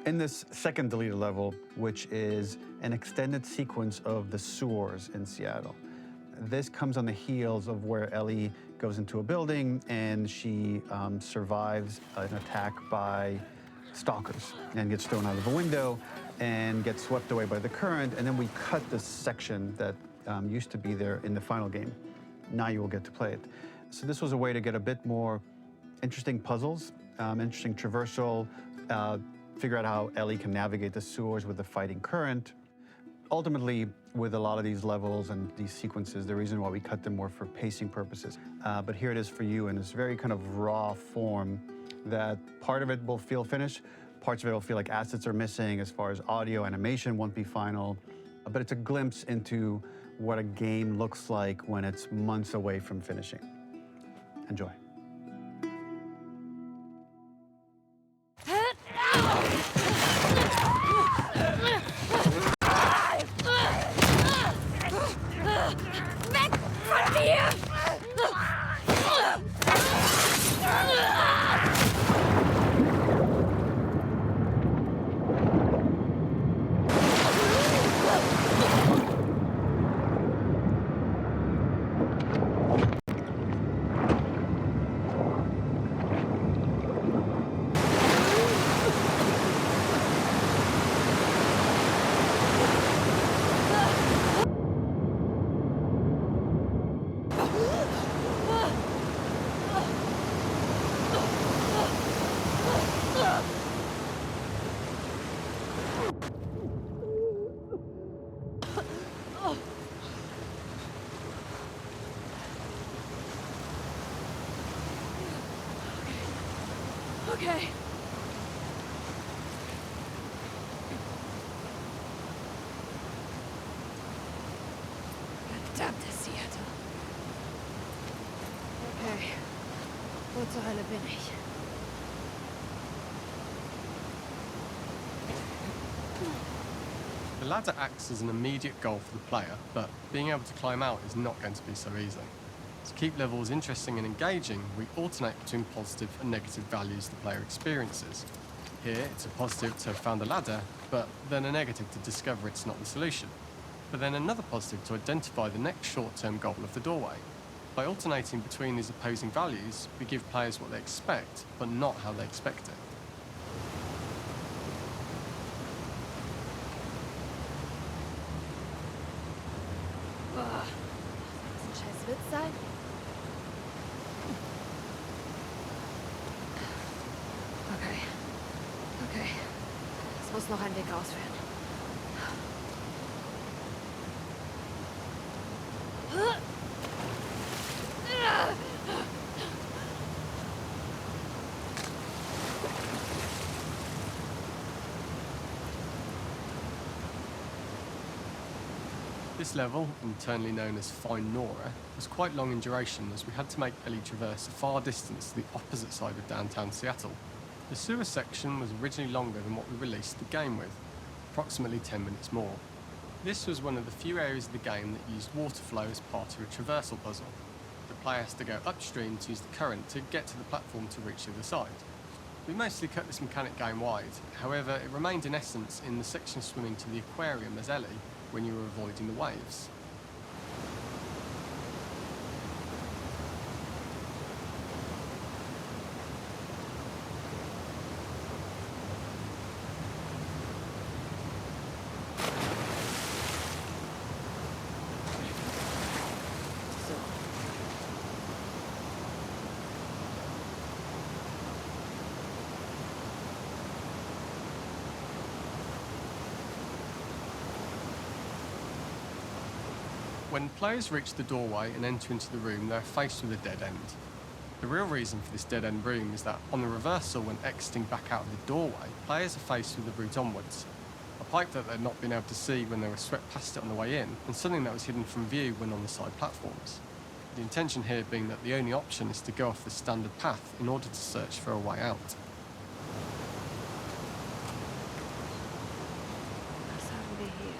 In this second deleted level, which is an extended sequence of the sewers in Seattle, this comes on the heels of where Ellie goes into a building and she survives an attack by stalkers and gets thrown out of a window and gets swept away by the current. And then we cut this section that used to be there in the final game. Now you will get to play it. So this was a way to get a bit more interesting puzzles, interesting traversal, figure out how Ellie can navigate the sewers with the fighting current. Ultimately, with a lot of these levels and these sequences, the reason why we cut them were for pacing purposes. But here it is for you in this very kind of raw form that part of it will feel finished, parts of it will feel like assets are missing as far as audio, animation won't be final. But it's a glimpse into what a game looks like when it's months away from finishing. Enjoy. Okay. Verdammte Seattle. Okay. Wo zur Hölle bin ich? The ladder acts as an immediate goal for the player, but being able to climb out is not going to be so easy. To keep levels interesting and engaging, we alternate between positive and negative values the player experiences. Here, it's a positive to have found a ladder, but then a negative to discover it's not the solution. But then another positive to identify the next short-term goal of the doorway. By alternating between these opposing values, we give players what they expect, but not how they expect it. Boah. Das ein scheiß Witz sein? Okay. Es muss noch ein Weg ausführen. This level, internally known as Find Nora, was quite long in duration as we had to make Ellie traverse a far distance to the opposite side of downtown Seattle. The sewer section was originally longer than what we released the game with, approximately 10 minutes more. This was one of the few areas of the game that used water flow as part of a traversal puzzle. The player has to go upstream to use the current to get to the platform to reach the other side. We mostly cut this mechanic game-wide, however it remained in essence in the section swimming to the aquarium as Ellie when you were avoiding the waves. When players reach the doorway and enter into the room, they're faced with a dead end. The real reason for this dead-end room is that on the reversal, when exiting back out of the doorway, players are faced with the route onwards. A pipe that they'd not been able to see when they were swept past it on the way in, and something that was hidden from view when on the side platforms. The intention here being that the only option is to go off the standard path in order to search for a way out. Was haben wir hier?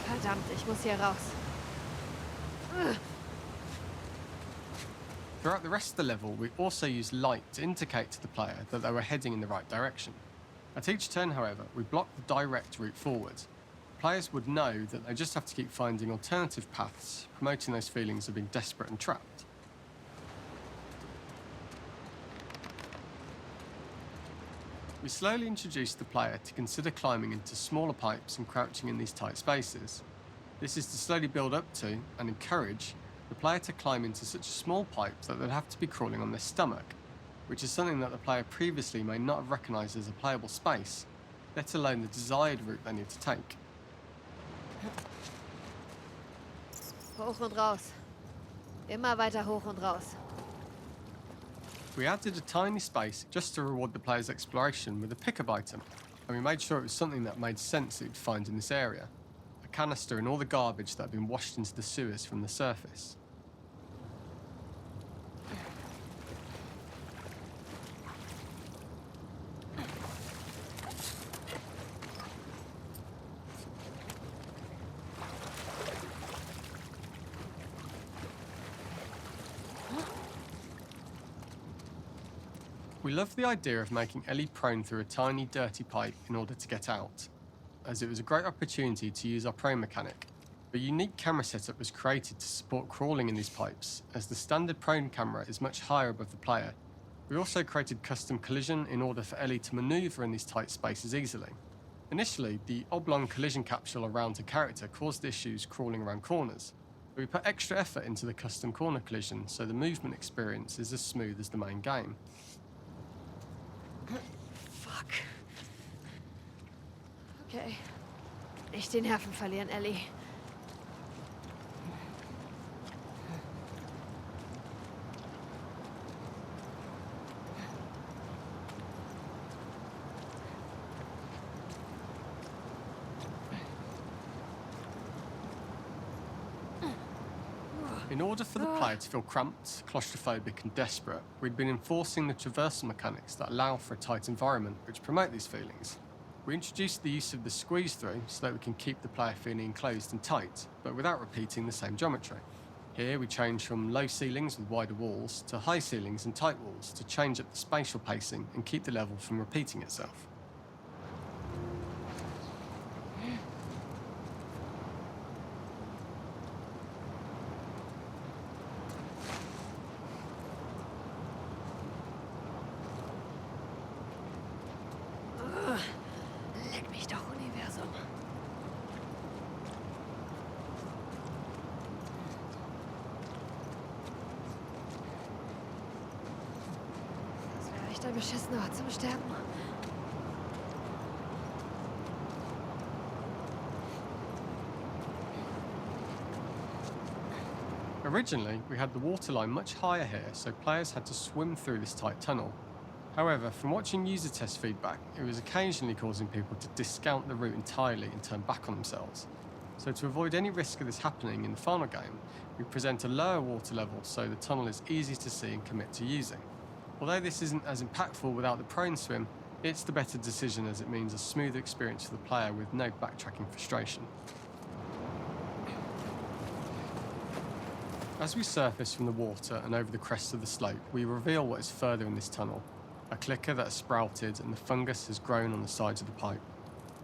Verdammt, ich muss hier raus. Throughout the rest of the level, we also used light to indicate to the player that they were heading in the right direction. At each turn, however, we blocked the direct route forward. Players would know that they just have to keep finding alternative paths, promoting those feelings of being desperate and trapped. We slowly introduced the player to consider climbing into smaller pipes and crouching in these tight spaces. This is to slowly build up to, and encourage, the player to climb into such a small pipe that they'd have to be crawling on their stomach, which is something that the player previously may not have recognised as a playable space, let alone the desired route they need to take. Hoch und raus. Immer weiter hoch und raus. We added a tiny space just to reward the player's exploration with a pickup item, and we made sure it was something that made sense that you'd find in this area. A canister and all the garbage that had been washed into the sewers from the surface. We loved the idea of making Ellie prone through a tiny, dirty pipe in order to get out, as it was a great opportunity to use our prone mechanic. A unique camera setup was created to support crawling in these pipes, as the standard prone camera is much higher above the player. We also created custom collision in order for Ellie to manoeuvre in these tight spaces easily. Initially, the oblong collision capsule around her character caused issues crawling around corners, but we put extra effort into the custom corner collision so the movement experience is as smooth as the main game. Fuck. Okay. Nicht den Nerven verlieren, Ellie. In order for the player to feel cramped, claustrophobic and desperate, we'd been enforcing the traversal mechanics that allow for a tight environment which promote these feelings. We introduced the use of the squeeze through so that we can keep the player feeling enclosed and tight, but without repeating the same geometry. Here we change from low ceilings with wider walls to high ceilings and tight walls to change up the spatial pacing and keep the level from repeating itself. Leck mich doch, Universum. Das wäre echt ein beschissener Ort zum Sterben. Originally, we had the waterline much higher here, so players had to swim through this tight tunnel. However, from watching user test feedback, it was occasionally causing people to discount the route entirely and turn back on themselves. So to avoid any risk of this happening in the final game, we present a lower water level so the tunnel is easy to see and commit to using. Although this isn't as impactful without the prone swim, it's the better decision as it means a smoother experience for the player with no backtracking frustration. As we surface from the water and over the crest of the slope, we reveal what is further in this tunnel. A clicker that has sprouted and the fungus has grown on the sides of the pipe.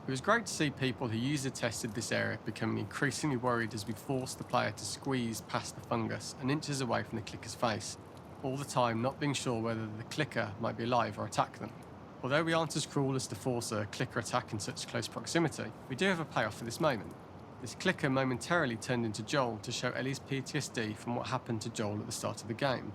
It was great to see people who user tested this area becoming increasingly worried as we forced the player to squeeze past the fungus and inches away from the clicker's face, all the time not being sure whether the clicker might be alive or attack them. Although we aren't as cruel as to force a clicker attack in such close proximity, we do have a payoff for this moment. This clicker momentarily turned into Joel to show Ellie's PTSD from what happened to Joel at the start of the game.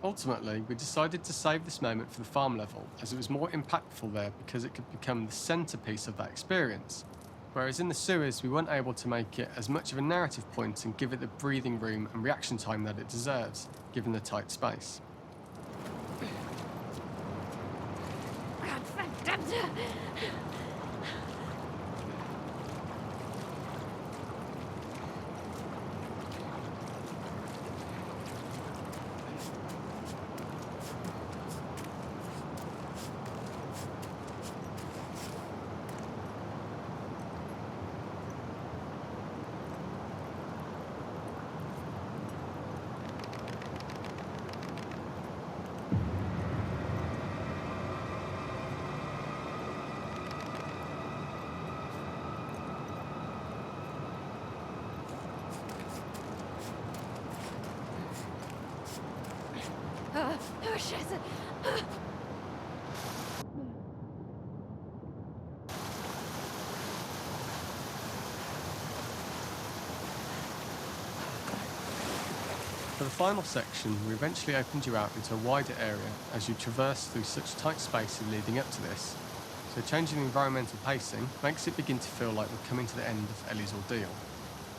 Ultimately, we decided to save this moment for the farm level, as it was more impactful there because it could become the centrepiece of that experience. Whereas in the sewers, we weren't able to make it as much of a narrative point and give it the breathing room and reaction time that it deserves, given the tight space. Verdammte! Scheiße. For the final section, we eventually opened you out into a wider area as you traverse through such tight spaces leading up to this. So changing the environmental pacing makes it begin to feel like we're coming to the end of Ellie's ordeal.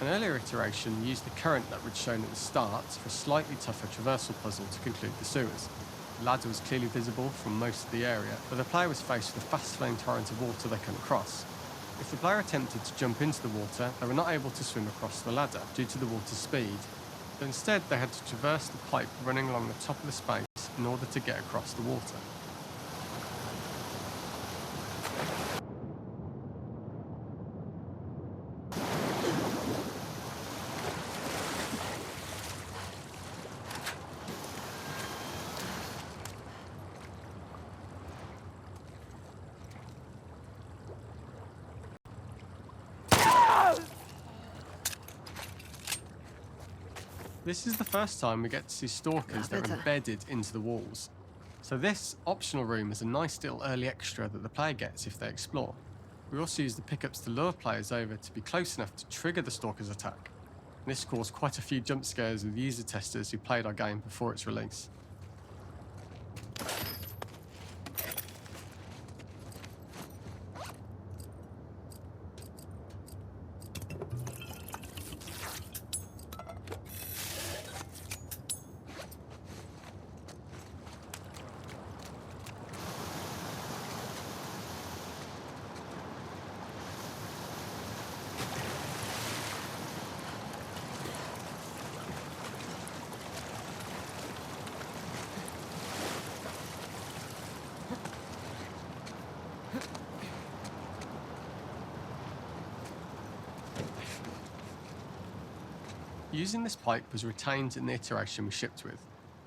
An earlier iteration used the current that we'd shown at the start for a slightly tougher traversal puzzle to conclude the sewers. The ladder was clearly visible from most of the area, but the player was faced with a fast-flowing torrent of water they couldn't cross. If the player attempted to jump into the water, they were not able to swim across the ladder due to the water's speed, but instead they had to traverse the pipe running along the top of the space in order to get across the water. This is the first time we get to see stalkers that are embedded into the walls. So this optional room is a nice little early extra that the player gets if they explore. We also use the pickups to lure players over to be close enough to trigger the stalker's attack. And this caused quite a few jump scares with user testers who played our game before its release. Using this pipe was retained in the iteration we shipped with,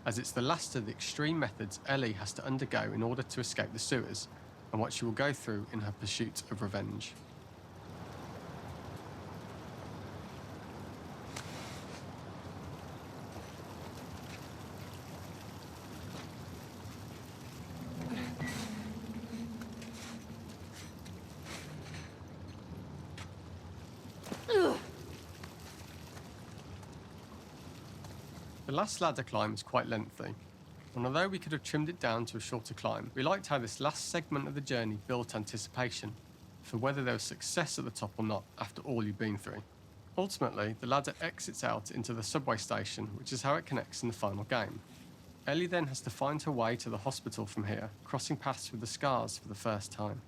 as it's the last of the extreme methods Ellie has to undergo in order to escape the sewers, and what she will go through in her pursuit of revenge. The last ladder climb is quite lengthy, and although we could have trimmed it down to a shorter climb, we liked how this last segment of the journey built anticipation for whether there was success at the top or not after all you've been through. Ultimately, the ladder exits out into the subway station, which is how it connects in the final game. Ellie then has to find her way to the hospital from here, crossing paths with the scars for the first time.